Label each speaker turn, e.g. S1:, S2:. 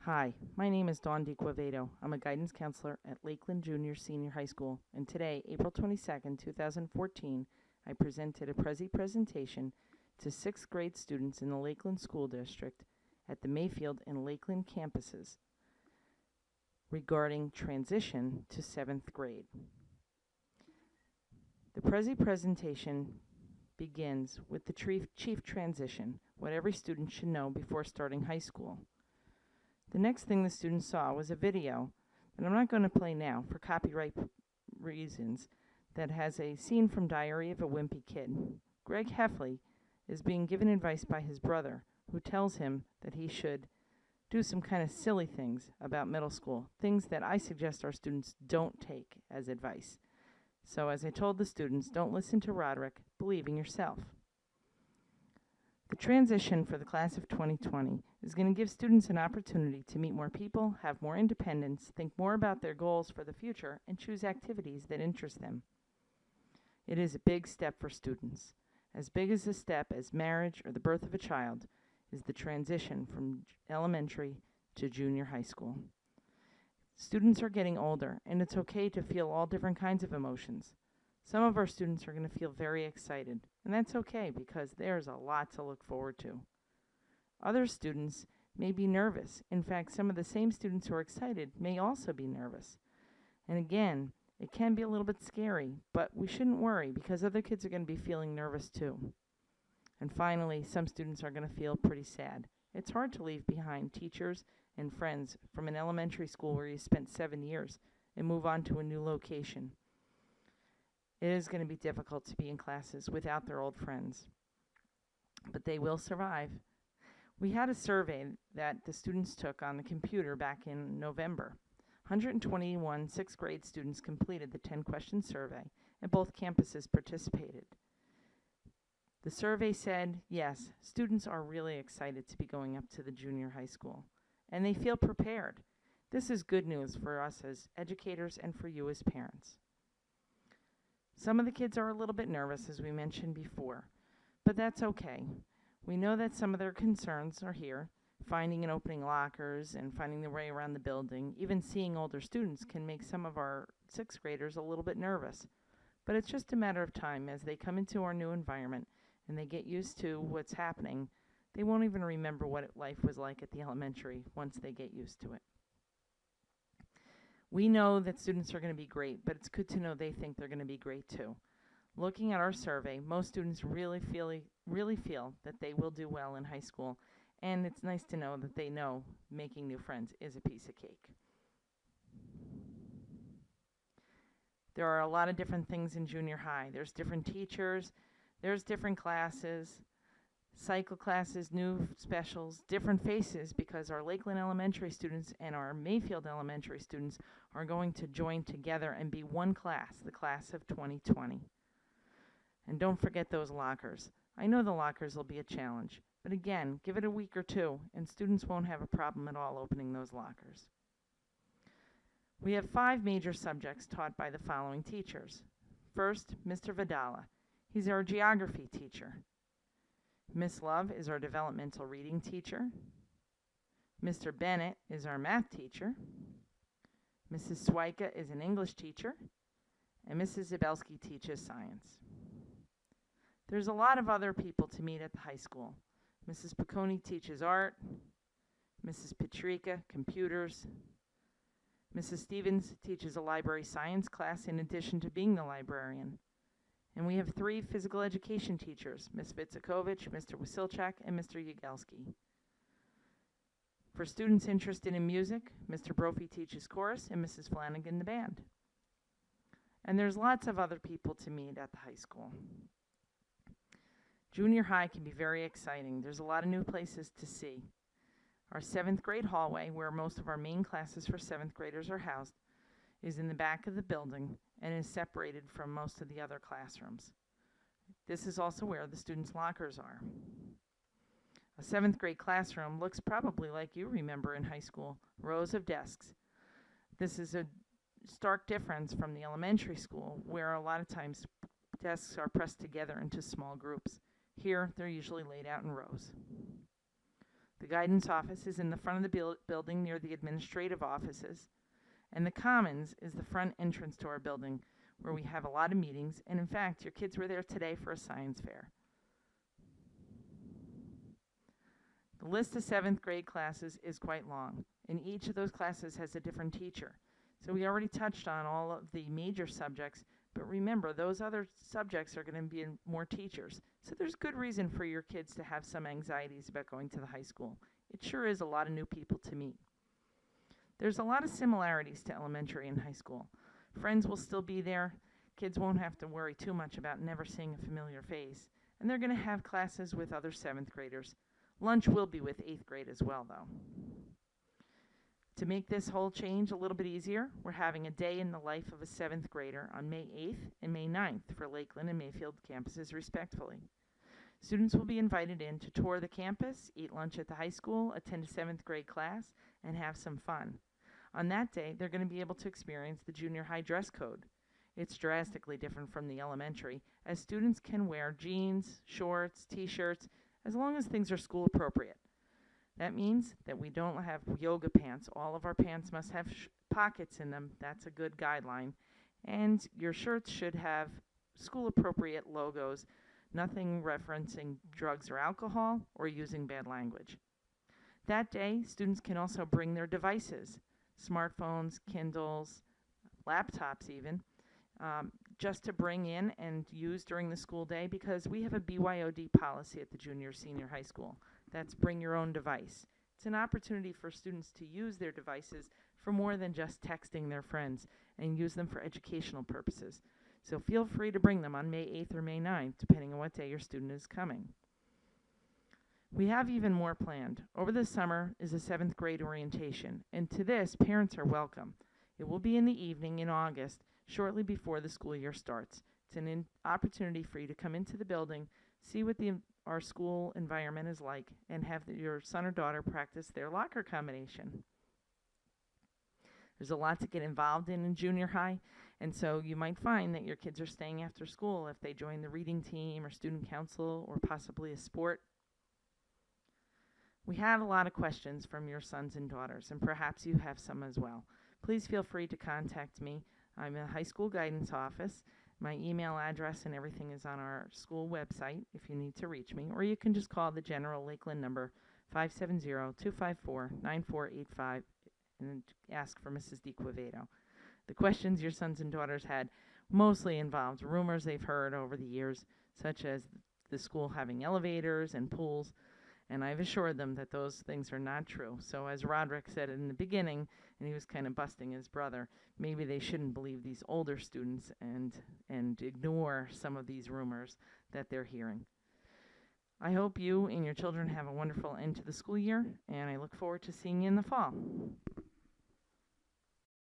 S1: Hi, my name is Dawn DiQuavedo. I'm a guidance counselor at Lakeland Junior Senior High School, and today, April 22nd, 2014, I presented a presentation to 6th grade students in the Lakeland School District at the Mayfield and Lakeland campuses regarding transition to 7th grade. The presentation begins with the chief transition, what every student should know before starting high school. The next thing the students saw was a video that I'm not going to play now for copyright reasons that has a scene from Diary of a Wimpy Kid. Greg Heffley is being given advice by his brother, who tells him that he should do some kind of silly things about middle school, things that I suggest our students don't take as advice. So as I told the students, don't listen to Roderick, believe in yourself. The transition for the class of 2020 is going to give students an opportunity to meet more people, have more independence, think more about their goals for the future, and choose activities that interest them. It is a big step for students. As big as a step as marriage or the birth of a child is the transition from elementary to junior high school. Students are getting older, and it's okay to feel all different kinds of emotions. Some of our students are going to feel very excited, and that's okay because there's a lot to look forward to. Other students may be nervous. In fact, some of the same students who are excited may also be nervous. And again, it can be a little bit scary, but we shouldn't worry because other kids are going to be feeling nervous too. And finally, some students are going to feel pretty sad. It's hard to leave behind teachers and friends from an elementary school where you spent 7 years and move on to a new location. It is going to be difficult to be in classes without their old friends, but they will survive. We had a survey that the students took on the computer back in November. 121 6th grade students completed the 10-question survey, and both campuses participated. The survey said, yes, students are really excited to be going up to the junior high school, and they feel prepared. This is good news for us as educators and for you as parents. Some of the kids are a little bit nervous, as we mentioned before, but that's okay. We know that some of their concerns are here. Finding and opening lockers and finding their way around the building, even seeing older students can make some of our 6th graders a little bit nervous. But it's just a matter of time as they come into our new environment and they get used to what's happening. They won't even remember what life was like at the elementary once they get used to it. We know that students are going to be great, but it's good to know they think they're going to be great too. Looking at our survey, most students really feel that they will do well in high school, and it's nice to know that they know making new friends is a piece of cake. There are a lot of different things in junior high. There's different teachers, there's different classes, cycle classes, new specials, different faces, because our Lakeland Elementary students and our Mayfield Elementary students are going to join together and be one class, the class of 2020. And don't forget those lockers. I know the lockers will be a challenge, but again, give it a week or two, and students won't have a problem at all opening those lockers. We have 5 major subjects taught by the following teachers. First, Mr. Vidala. He's our geography teacher. Miss Love is our developmental reading teacher. Mr. Bennett is our math teacher. Mrs. Swyka is an English teacher. And Mrs. Zabelski teaches science. There's a lot of other people to meet at the high school. Mrs. Piccone teaches art. Mrs. Petrika, computers. Mrs. Stevens teaches a library science class in addition to being the librarian. And we have 3 physical education teachers, Ms. Vitsakovich, Mr. Wasilchak, and Mr. Yagelski. For students interested in music, Mr. Brophy teaches chorus and Mrs. Flanagan the band. And there's lots of other people to meet at the high school. Junior high can be very exciting. There's a lot of new places to see. Our 7th grade hallway, where most of our main classes for 7th graders are housed, is in the back of the building and is separated from most of the other classrooms. This is also where the students' lockers are. A 7th grade classroom looks probably like you remember in high school, rows of desks. This is a stark difference from the elementary school, where a lot of times desks are pressed together into small groups. Here, they're usually laid out in rows. The guidance office is in the front of the building near the administrative offices, and the Commons is the front entrance to our building where we have a lot of meetings, and in fact, your kids were there today for a science fair. The list of 7th grade classes is quite long, and each of those classes has a different teacher. So we already touched on all of the major subjects, but remember, those other subjects are going to be in more teachers. So there's good reason for your kids to have some anxieties about going to the high school. It sure is a lot of new people to meet. There's a lot of similarities to elementary and high school. Friends will still be there. Kids won't have to worry too much about never seeing a familiar face. And they're going to have classes with other 7th graders. Lunch will be with 8th grade as well, though. To make this whole change a little bit easier, we're having a day in the life of a 7th grader on May 8th and May 9th for Lakeland and Mayfield campuses respectively. Students will be invited in to tour the campus, eat lunch at the high school, attend a 7th grade class, and have some fun. On that day, they're going to be able to experience the junior high dress code. It's drastically different from the elementary, as students can wear jeans, shorts, t-shirts, as long as things are school appropriate. That means that we don't have yoga pants. All of our pants must have pockets in them. That's a good guideline. And your shirts should have school-appropriate logos, nothing referencing drugs or alcohol or using bad language. That day, students can also bring their devices, smartphones, Kindles, laptops even, just to bring in and use during the school day, because we have a BYOD policy at the junior senior high school. That's bring your own device. It's an opportunity for students to use their devices for more than just texting their friends and use them for educational purposes. So feel free to bring them on May 8th or May 9th, depending on what day your student is coming. We have even more planned. Over the summer is a 7th grade orientation, and to this, parents are welcome. It will be in the evening in August, shortly before the school year starts. It's an opportunity for you to come into the building, see what our school environment is like, and have your son or daughter practice their locker combination. There's a lot to get involved in junior high, and so you might find that your kids are staying after school if they join the reading team or student council or possibly a sport. We had a lot of questions from your sons and daughters, and perhaps you have some as well. Please feel free to contact me. I'm in the high school guidance office. My email address and everything is on our school website if you need to reach me, or you can just call the general Lakeland number 570-254-9485 and ask for Mrs. DiQuevedo. The questions your sons and daughters had mostly involved rumors they've heard over the years, such as the school having elevators and pools, and I've assured them that those things are not true. So as Roderick said in the beginning, and he was kind of busting his brother, maybe they shouldn't believe these older students and ignore some of these rumors that they're hearing. I hope you and your children have a wonderful end to the school year, and I look forward to seeing you in the fall.